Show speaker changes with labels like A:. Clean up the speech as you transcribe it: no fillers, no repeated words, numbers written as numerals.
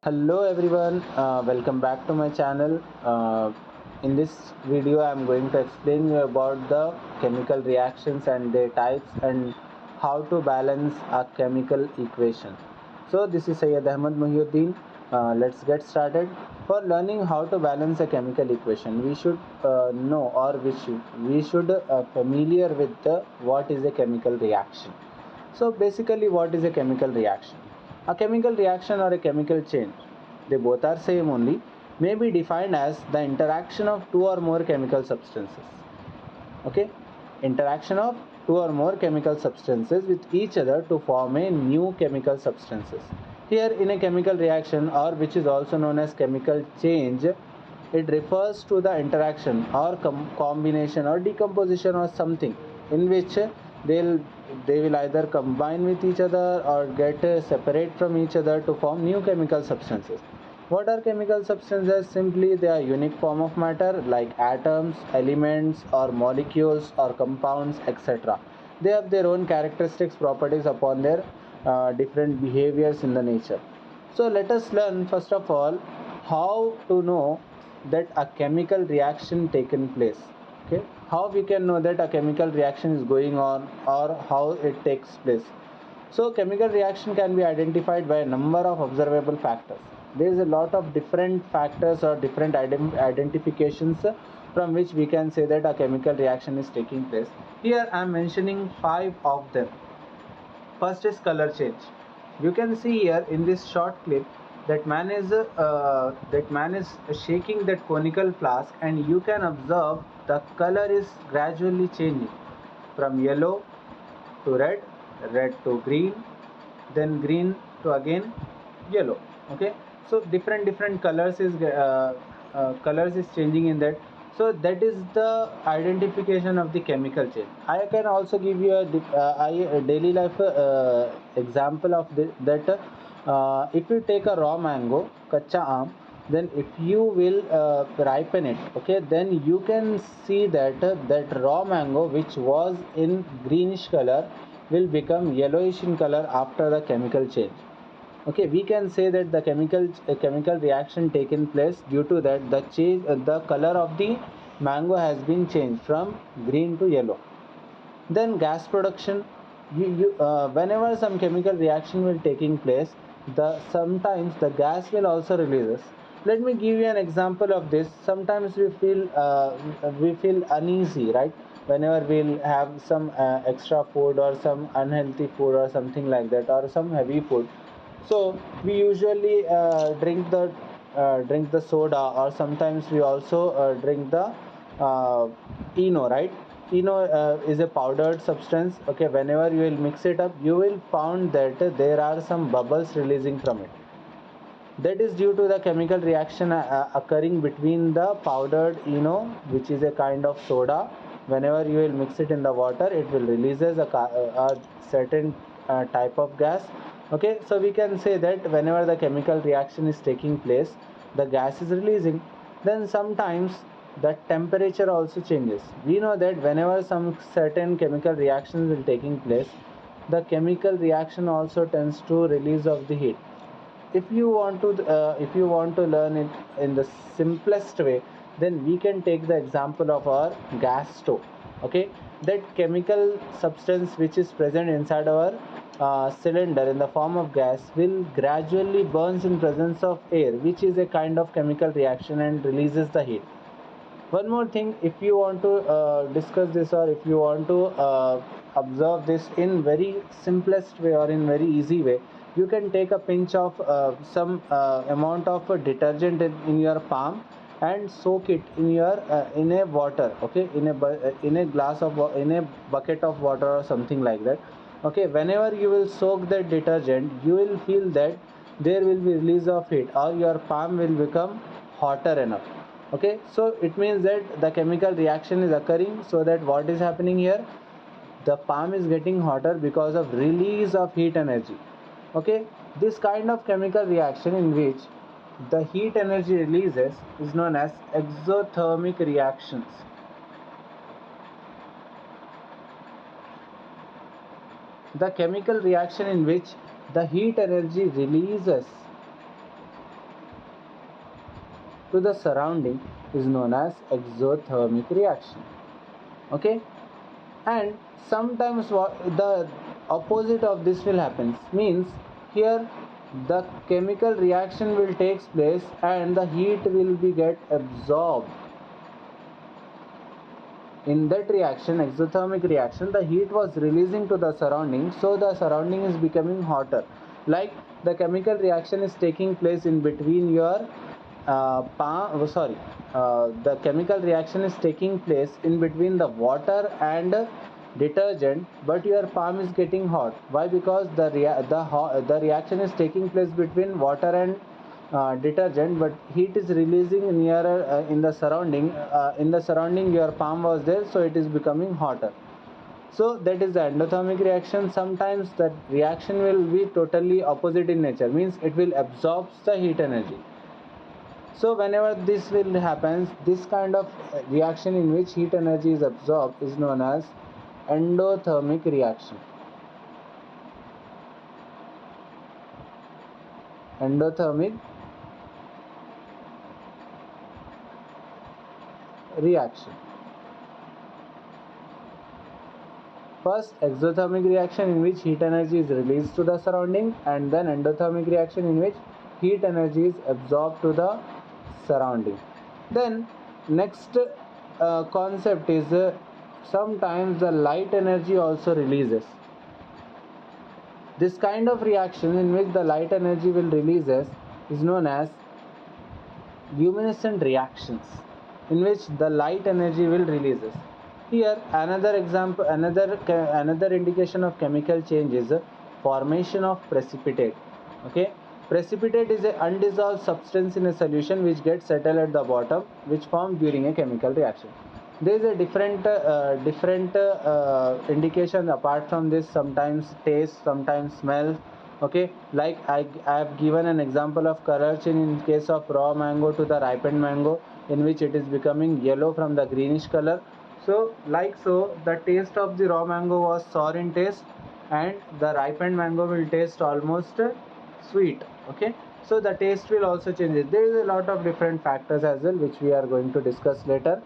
A: Hello everyone, welcome back to my channel. In this video, I am going to explain you about the chemical reactions and their types and how to balance a chemical equation. So this is Syed Ahmed Muhyiddin. Let's get started. For learning how to balance a chemical equation, we should know or we should familiar with what is a chemical reaction. So basically, what is a chemical reaction? A chemical reaction or a chemical change, they both are same only, may be defined as the interaction of two or more chemical substances. Okay, interaction of two or more chemical substances with each other to form a new chemical substances. Here, in a chemical reaction, or which is also known as chemical change, it refers to the interaction or combination or decomposition or something in which they'll they will either combine with each other or get separate from each other to form new chemical substances. What are chemical substances? Simply, they are unique form of matter like atoms, elements, or molecules or compounds, etc. They have their own characteristics, properties upon their different behaviors in the nature. So let us learn first of all how to know that a chemical reaction taken place. Okay, how we can know that a chemical reaction is going on or how it takes place. So chemical reaction can be identified by a number of observable factors. There is a lot of different factors or different identifications from which we can say that a chemical reaction is taking place. Here I am mentioning five of them. First is color change. You can see here in this short clip that man is shaking that conical flask, and you can observe the color is gradually changing from yellow to red, red to green, then green to again yellow. Okay, so different colors is changing in that. So that is the identification of the chemical change. I can also give you a daily life example of that. If you take a raw mango, kacha aam, then if you will ripen it, okay, then you can see that that raw mango which was in greenish color will become yellowish in color after the chemical change. Okay, we can say that the chemical reaction taken place, due to that the color of the mango has been changed from green to yellow. Then gas production. Whenever some chemical reaction will taking place, the sometimes the gas will also releases. Let me give you an example of this. Sometimes we feel uneasy, right? Whenever we'll have some extra food or some unhealthy food or something like that, or some heavy food, so we usually drink the soda, or sometimes we also drink the eno, right? Eno is a powdered substance. Okay, whenever you will mix it up, you will found that there are some bubbles releasing from it. That is due to the chemical reaction occurring between the powdered eno, which is a kind of soda. Whenever you will mix it in the water, it will releases a certain type of gas. Okay, so we can say that whenever the chemical reaction is taking place, the gas is releasing. Then sometimes the temperature also changes. We know that whenever some certain chemical reactions will taking place, the chemical reaction also tends to release of the heat. If you want to learn it in the simplest way, then we can take the example of our gas stove. Okay, that chemical substance which is present inside our cylinder in the form of gas will gradually burns in presence of air, which is a kind of chemical reaction and releases the heat. One more thing, if you want to discuss this, or if you want to observe this in very simplest way or in very easy way, you can take a pinch of some amount of detergent in your palm and soak it in a water. Okay, in a glass of in a bucket of water or something like that. Okay, whenever you will soak the detergent, you will feel that there will be release of heat, or your palm will become hotter enough. Okay, so it means that the chemical reaction is occurring, so that what is happening here, the palm is getting hotter because of release of heat energy. Okay, this kind of chemical reaction in which the heat energy releases is known as exothermic reactions. The chemical reaction in which the heat energy releases to the surrounding is known as exothermic reaction. Okay, and sometimes the opposite of this will happen, means here the chemical reaction will takes place and the heat will be get absorbed. In that reaction, exothermic reaction, the heat was releasing to the surrounding, so the surrounding is becoming hotter. Like the chemical reaction is taking place in between your the chemical reaction is taking place in between the water and detergent, but your palm is getting hot. Why? Because the reaction is taking place between water and detergent, but heat is releasing nearer in the surrounding your palm was there, so it is becoming hotter. So that is the endothermic reaction. Sometimes that reaction will be totally opposite in nature, means it will absorb the heat energy. So whenever this will happens, this kind of reaction in which heat energy is absorbed is known as endothermic reaction. Endothermic reaction. First, exothermic reaction in which heat energy is released to the surrounding, and then endothermic reaction in which heat energy is absorbed to the surrounding. Then next concept is sometimes the light energy also releases. This kind of reaction in which the light energy will releases is known as luminescent reactions, in which the light energy will releases. Here another example, another indication of chemical change is formation of precipitate. Okay, precipitate is an undissolved substance in a solution which gets settled at the bottom, which forms during a chemical reaction. There is a different indication apart from this. Sometimes taste, sometimes smell. Okay, like I have given an example of color change in case of raw mango to the ripened mango, in which it is becoming yellow from the greenish color. So the taste of the raw mango was sour in taste, and the ripened mango will taste almost sweet. Okay, so the taste will also change. There is a lot of different factors as well, which we are going to discuss later.